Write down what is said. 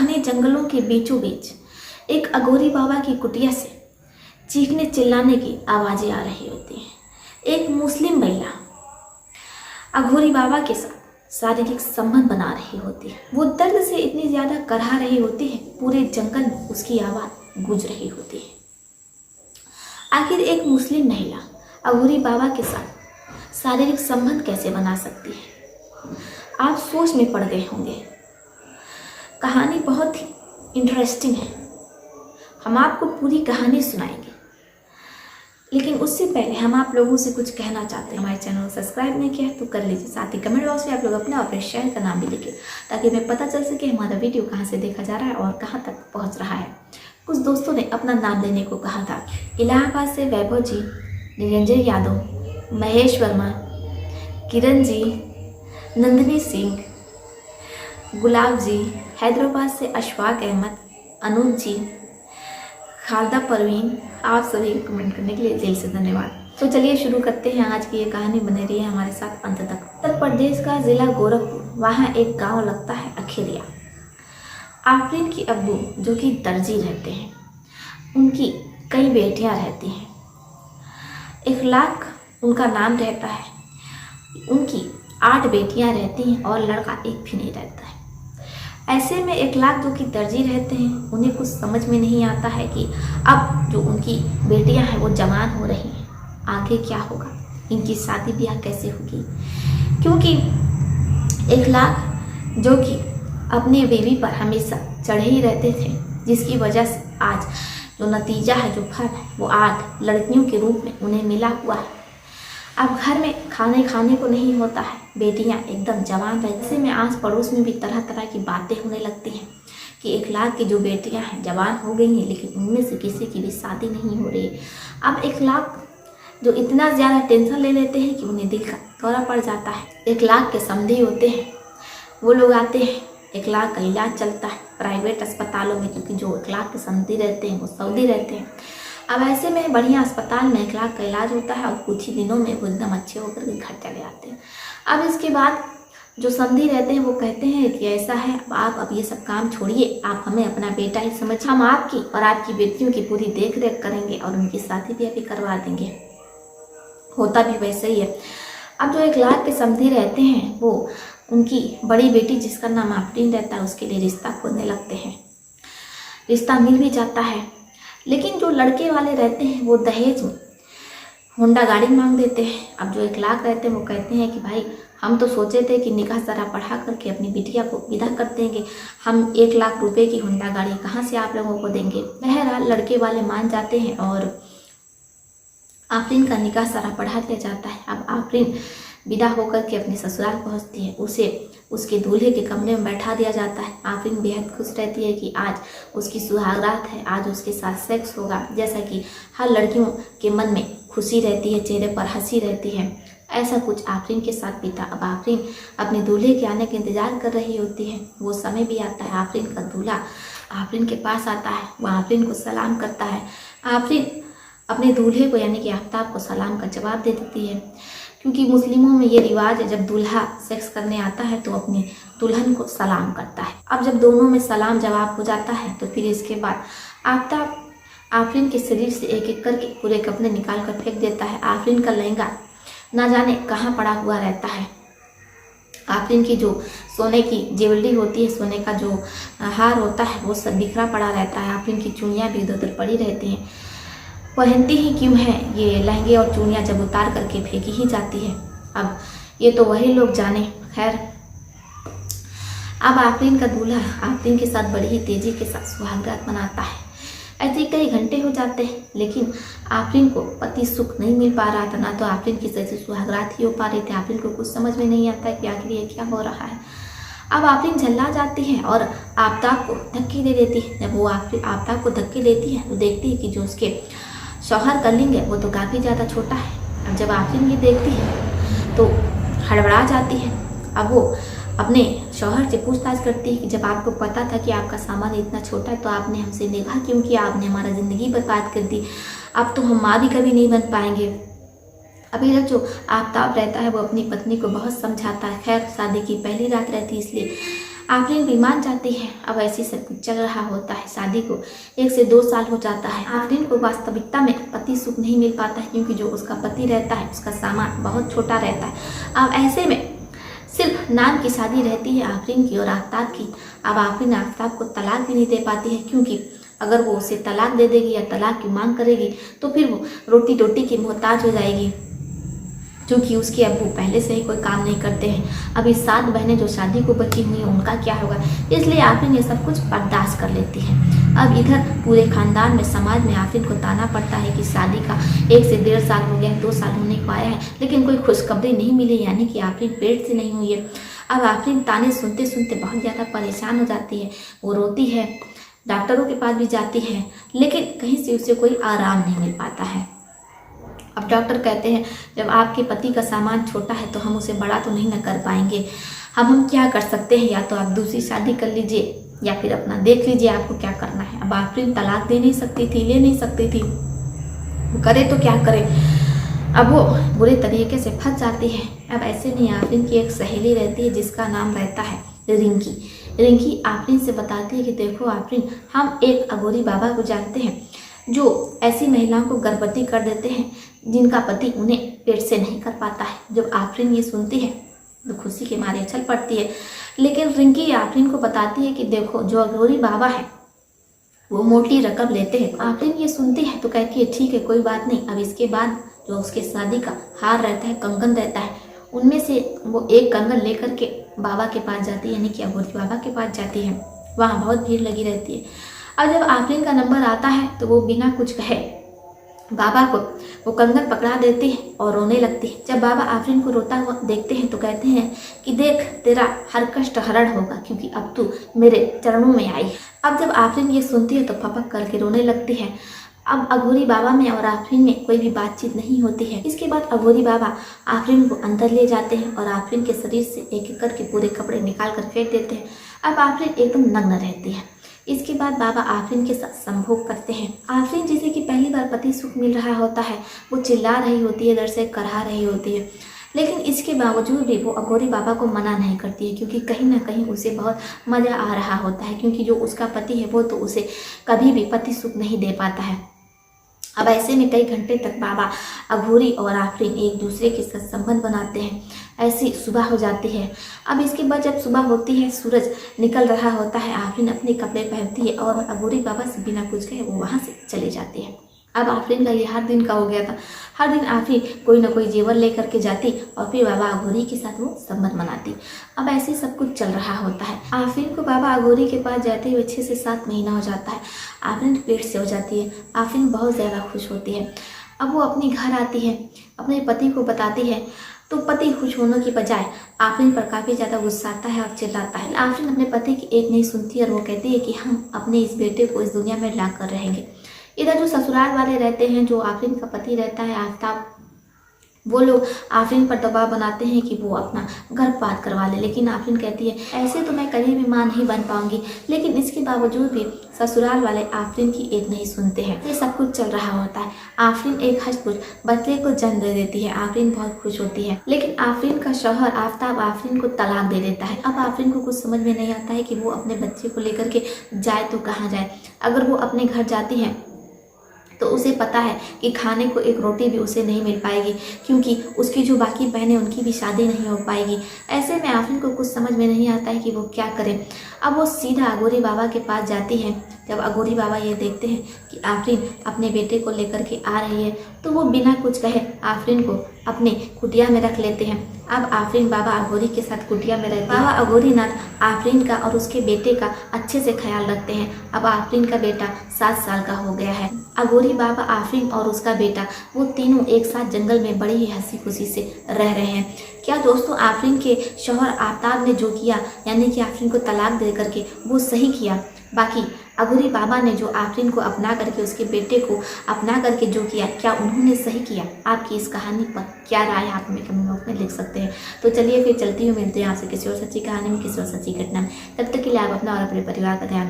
घने जंगलों के बीचों बीच एक अघोरी बाबा की कुटिया से चीखने चिल्लाने की आवाज़ें आ रही होती हैं। एक मुस्लिम महिला अघोरी बाबा के साथ शारीरिक संबंध बना रही होती है। वो दर्द से इतनी ज़्यादा करहा रही होती है, पूरे जंगल में उसकी आवाज़ गूंज रही होती है। आखिर एक मुस्लिम महिला अघोरी बाबा के साथ शारीरिक संबंध कैसे बना सकती है? आप सोच में पड़ गए होंगे। कहानी बहुत ही इंटरेस्टिंग है। हम आपको पूरी कहानी सुनाएंगे, लेकिन उससे पहले हम आप लोगों से कुछ कहना चाहते हैं। हमारे चैनल को सब्सक्राइब नहीं किया है तो कर लीजिए। साथ ही कमेंट बॉक्स में आप लोग अपना और शेयर का नाम भी लिखिए, ताकि हमें पता चल सके हमारा वीडियो कहाँ से देखा जा रहा है और कहाँ तक पहुँच रहा है। कुछ दोस्तों ने अपना नाम देने को कहा था। इलाहाबाद से वैभव जी, निरंजन यादव, महेश वर्मा, किरण जी, नंदिनी सिंह, गुलाब जी, हैदराबाद से अशफाक अहमद, अनुज जी, खालदा परवीन, आप सभी को कमेंट करने के लिए दिल से धन्यवाद। तो चलिए शुरू करते हैं। आज की ये कहानी बने रही है हमारे साथ अंत तक। उत्तर प्रदेश का जिला गोरखपुर, वहाँ एक गांव लगता है अखेरिया। आफरीन की अब्बू जो कि दर्जी रहते हैं, उनकी कई बेटियां रहती हैं। इखलाक उनका नाम रहता है। उनकी 8 बेटियां रहती हैं और लड़का एक भी नहीं रहता है। ऐसे में इखलाक जो कि दर्जी रहते हैं, उन्हें कुछ समझ में नहीं आता है कि अब जो उनकी बेटियां हैं वो जवान हो रही हैं, आगे क्या होगा, इनकी शादी ब्याह कैसे होगी। क्योंकि इखलाक जो कि अपने बेबी पर हमेशा चढ़े ही रहते थे, जिसकी वजह से आज जो नतीजा है, जो फल है, वो 8 लड़कियों के रूप में उन्हें मिला हुआ है। अब घर में खाने को नहीं होता है, बेटियां एकदम जवान रहती। ऐसे में आस पड़ोस में भी तरह तरह की बातें होने लगती हैं कि इखलाक की जो बेटियां हैं जवान हो गई हैं, लेकिन उनमें से किसी की भी शादी नहीं हो रही। अब इखलाक जो इतना ज़्यादा टेंशन ले लेते हैं कि उन्हें दिल का दौरा पड़ जाता है। इखलाक के समधी होते हैं, वो लोग आते हैं, इखलाक का इलाज चलता है प्राइवेट अस्पतालों में, क्योंकि जो इखलाक के समधी रहते हैं वो सऊदी रहते हैं। अब ऐसे में बढ़िया अस्पताल में इखलाक का इलाज होता है और कुछ ही दिनों में वो एकदम अच्छे होकर के घर चले आते हैं। अब इसके बाद जो समधी रहते हैं वो कहते हैं कि ऐसा है, आप अब ये सब काम छोड़िए, आप हमें अपना बेटा ही समझ, हम आपकी और आपकी बेटियों की पूरी देख रेख करेंगे और उनकी शादी ब्याह भी करवा देंगे। होता भी वैसे ही है। अब जो इखलाक के समधी रहते हैं वो उनकी बड़ी बेटी जिसका नाम आफरीन रहता है उसके लिए रिश्ता खोजने लगते हैं। रिश्ता मिल भी जाता है, लेकिन जो लड़के वाले रहते हैं वो दहेज में होंडा गाड़ी मांग देते हैं। अब जो इखलाक रहते हैं वो कहते हैं कि भाई हम तो सोचे थे कि निकाह सरा पढ़ा करके अपनी बिटिया को विदा कर देंगे, हम 1 लाख रुपए की होंडा गाड़ी कहाँ से आप लोगों को देंगे। बहरहाल लड़के वाले मान जाते हैं और आफरीन का निकाह सरा पढ़ा दिया जाता है। अब आफरीन विदा होकर के अपने ससुराल पहुंचती है, उसे उसके दूल्हे के कमरे में बैठा दिया जाता है। आफरीन बेहद खुश रहती है कि आज उसकी सुहागरात है, आज उसके साथ सेक्स होगा। जैसा कि हर लड़कियों के मन में खुशी रहती है, चेहरे पर हंसी रहती है, ऐसा कुछ आफरीन के साथ बीता। अब आफरीन अपने दूल्हे के आने का इंतजार कर रही होती है। वो समय भी आता है, आफरीन का दूल्हा आफरीन के पास आता है, वो आफरीन को सलाम करता है। आफरीन अपने दूल्हे को यानी कि आफ्ताब को सलाम का जवाब दे देती है, क्योंकि मुस्लिमों में ये रिवाज है, जब दूल्हा सेक्स करने आता है तो अपनी दुल्हन को सलाम करता है। अब जब दोनों में सलाम जवाब हो जाता है तो फिर इसके बाद आफ्ताब आफरीन के शरीर से एक एक करके पूरे कपड़े निकाल कर फेंक देता है। आफरीन का लहंगा ना जाने कहाँ पड़ा हुआ रहता है। आफरीन की जो सोने की ज्वेलरी होती है, सोने का जो हार होता है, वो सब बिखरा पड़ा रहता है। आफरीन की चूड़ियाँ भी इधर उधर पड़ी रहती हैं। पहनती ही क्यों है ये लहंगे और चूड़ियाँ, जब उतार करके फेंकी ही जाती है। अब ये तो वही लोग जाने। खैर, अब आफरीन का दूल्हा आफरीन के साथ बड़ी ही तेजी के साथ सुहागरात मनाता है। ऐसे कई घंटे हो जाते हैं, लेकिन आफरीन को पति सुख नहीं मिल पा रहा था, ना तो आफरीन की सही सुहागरात ही हो पा रही थी। आफरीन को कुछ समझ में नहीं आता कि आखिर ये क्या हो रहा है। अब आफरीन झल्ला जाती है और आफ्ताब को धक्के दे देती है। जब वो आफ्ताब को धक्के देती है तो देखती है कि जो उसके शौहर का लिंग है वो तो काफ़ी ज़्यादा छोटा है। अब जब आफरीन ये देखती है तो हड़बड़ा जाती है। अब वो अपने शौहर से पूछताछ करती है कि जब आपको पता था कि आपका सामान इतना छोटा है तो आपने हमसे निकाह क्यों किया, आपने हमारा ज़िंदगी बर्बाद कर दी, अब तो हम माँ भी कभी नहीं बन पाएंगे। अभी तक जो आफ्ताब रहता है वो अपनी पत्नी को बहुत समझाता है। खैर, शादी की पहली रात रहती है, इसलिए आफरीन भी मान जाती है। अब ऐसी सब कुछ चल रहा होता है। शादी को 1 से 2 साल हो जाता है। आफरीन को वास्तविकता में पति सुख नहीं मिल पाता है, क्योंकि जो उसका पति रहता है उसका सामान बहुत छोटा रहता है। अब ऐसे में सिर्फ नाम की शादी रहती है आफरीन की और आफ्ताब की। अब आफरीन आफ्ताब को तलाक भी नहीं दे पाती है, क्योंकि अगर वो उसे तलाक दे देगी या तलाक की मांग करेगी तो फिर वो रोटी टोटी की मोहताज हो जाएगी, क्योंकि उसके अब्बू पहले से ही कोई काम नहीं करते हैं। अभी 7 बहनें जो शादी को बची हुई हैं उनका क्या होगा, इसलिए आफरीन ये सब कुछ बर्दाश्त कर लेती है। अब इधर पूरे खानदान में, समाज में आफरीन को ताना पड़ता है कि शादी का 1 से 1.5 साल हो गया, 2 साल होने को आया है, लेकिन कोई खुशखबरी नहीं मिली, यानी कि आफरीन पेट से नहीं हुई है। अब आफरीन ताने सुनते सुनते बहुत ज़्यादा परेशान हो जाती है। वो रोती है, डॉक्टरों के पास भी जाती है, लेकिन कहीं से उसे कोई आराम नहीं मिल पाता है। अब डॉक्टर कहते हैं जब आपके पति का सामान छोटा है तो हम उसे बड़ा तो नहीं न कर पाएंगे। हम क्या कर सकते हैं, या तो आप दूसरी शादी कर लीजिए या फिर अपना देख लीजिए आपको क्या करना है। अब आफरीन तलाक दे नहीं सकती थी, ले नहीं सकती थी, वो करे तो क्या करे। अब वो बुरे तरीके से फंस जाती है। अब ऐसे में आफरीन की एक सहेली रहती है जिसका नाम रहता है रिंकी। रिंकी आफरीन से बताती है कि देखो आफरीन, हम एक अघोरी बाबा को जानते हैं जो ऐसी महिलाओं को गर्भवती कर देते हैं जिनका पति उन्हें पेट से नहीं कर पाता है। जब आफरीन ये सुनती है तो खुशी के मारे उछल पड़ती है, लेकिन रिंकी आफरीन को बताती है कि देखो जो अघोरी बाबा है वो मोटी रकम लेते हैं। आफरीन ये सुनती है तो कहती है ठीक है कोई बात नहीं। अब इसके बाद जो उसके शादी का हार रहता है, कंगन रहता है, उनमें से वो एक कंगन लेकर के बाबा के पास जाती है, यानी कि अघोरी बाबा के पास जाती है। वहाँ बहुत भीड़ लगी रहती है। अब जब आफरीन का नंबर आता है तो वो बिना कुछ कहे बाबा को वो कंगन पकड़ा देती है और रोने लगती है। जब बाबा आफरीन को रोता हुआ देखते हैं तो कहते हैं कि देख तेरा हर कष्ट हरण होगा, क्योंकि अब तू मेरे चरणों में आई है। अब जब आफरीन ये सुनती है तो फपक करके रोने लगती है। अब अघोरी बाबा में और आफरीन में कोई भी बातचीत नहीं होती है। इसके बाद अघोरी बाबा आफरीन को अंदर ले जाते हैं और आफरीन के शरीर से एक एक करके पूरे कपड़े निकाल कर फेंक देते हैं। अब आफरीन एकदम नग्न रहती है। इसके बाद बाबा आफरीन के साथ संभोग करते हैं। आफरीन जिसे कि पहली बार पति सुख मिल रहा होता है वो चिल्ला रही होती है, दर्द से करहा रही होती है, लेकिन इसके बावजूद भी वो अघोरी बाबा को मना नहीं करती है, क्योंकि कहीं ना कहीं उसे बहुत मज़ा आ रहा होता है, क्योंकि जो उसका पति है वो तो उसे कभी भी पति सुख नहीं दे पाता है। अब ऐसे में कई घंटे तक बाबा अघोरी और आफरीन एक दूसरे के साथ संबंध बनाते हैं। ऐसी सुबह हो जाती है। अब इसके बाद जब सुबह होती है, सूरज निकल रहा होता है, आफरीन अपने कपड़े पहनती है और अघोरी बाबा से बिना कुछ कहे वो वहाँ से चली जाती है। अब आफरीन का ये हर दिन का हो गया था। हर दिन आफरीन कोई ना कोई जेवर लेकर के जाती और फिर बाबा अघोरी के साथ वो संबंध मनाती। अब ऐसे सब कुछ चल रहा होता है। आफरीन को बाबा अघोरी के पास जाते हुए 6 से 7 महीना हो जाता है। आफरीन पेट से हो जाती है। आफरीन बहुत ज़्यादा खुश होती है। अब वो अपने घर आती है, अपने पति को बताती है, तो पति खुश होने की बजाय आफरीन पर काफ़ी ज़्यादा गुस्सा आता है और चिल्लाता है। आफरीन अपने पति की एक नहीं सुनती है और वो कहती है कि हम अपने इस बेटे को इस दुनिया में ला कर रहेंगे। इधर जो ससुराल वाले रहते हैं, जो आफरीन का पति रहता है आफ्ताब, वो लोग आफरीन पर दबाव बनाते हैं कि वो अपना गर्भपात करवा ले, लेकिन आफरीन कहती है ऐसे तो मैं कभी भी मां नहीं बन पाऊंगी। लेकिन इसके बावजूद भी ससुराल वाले आफरीन की एक नहीं सुनते हैं। ये सब कुछ चल रहा होता है। आफरीन एक हष्ट-पुष्ट बच्चे को जन्म दे देती है। आफरीन बहुत खुश होती है, लेकिन आफरीन का शौहर आफ्ताब आफरीन को तलाक दे देता है। अब आफरीन को कुछ समझ में नहीं आता है कि वो अपने बच्चे को लेकर के जाए तो कहाँ जाए। अगर वो अपने घर जाती है तो उसे पता है कि खाने को एक रोटी भी उसे नहीं मिल पाएगी, क्योंकि उसकी जो बाकी बहनें उनकी भी शादी नहीं हो पाएगी। ऐसे में आफरीन को कुछ समझ में नहीं आता है कि वो क्या करे। अब वो सीधा अघोरी बाबा के पास जाती है। जब अघोरी बाबा ये देखते हैं कि आफरीन अपने बेटे को लेकर के आ रही है तो वो बिना कुछ कहे आफरीन को अपने कुटिया में रख लेते हैं। अब आफरीन बाबा अघोरी के साथ कुटिया में रहती है। बाबा अघोरीनाथ आफरीन का और उसके बेटे का अच्छे से ख्याल रखते हैं। अब आफरीन का बेटा 7 साल का हो गया है। अघोरी बाबा, आफरीन और उसका बेटा वो तीनों एक साथ जंगल में बड़ी ही हंसी खुशी से रह रहे हैं। क्या दोस्तों, आफरीन के शौहर आफ्ताब ने जो किया, यानी कि आफरीन को तलाक दे करके, वो सही किया। बाकी अघोरी बाबा ने जो आफरीन को अपना करके, उसके बेटे को अपना करके जो किया, क्या उन्होंने सही किया? आपकी इस कहानी पर क्या राय है, आप हमें कमेंट बॉक्स में लिख सकते हैं। तो चलिए फिर चलती हूँ, मिलते हैं आपसे किसी और सच्ची कहानी में, किसी और सच्ची घटना में। तब तक के लिए आप अपना और अपने परिवार का ध्यान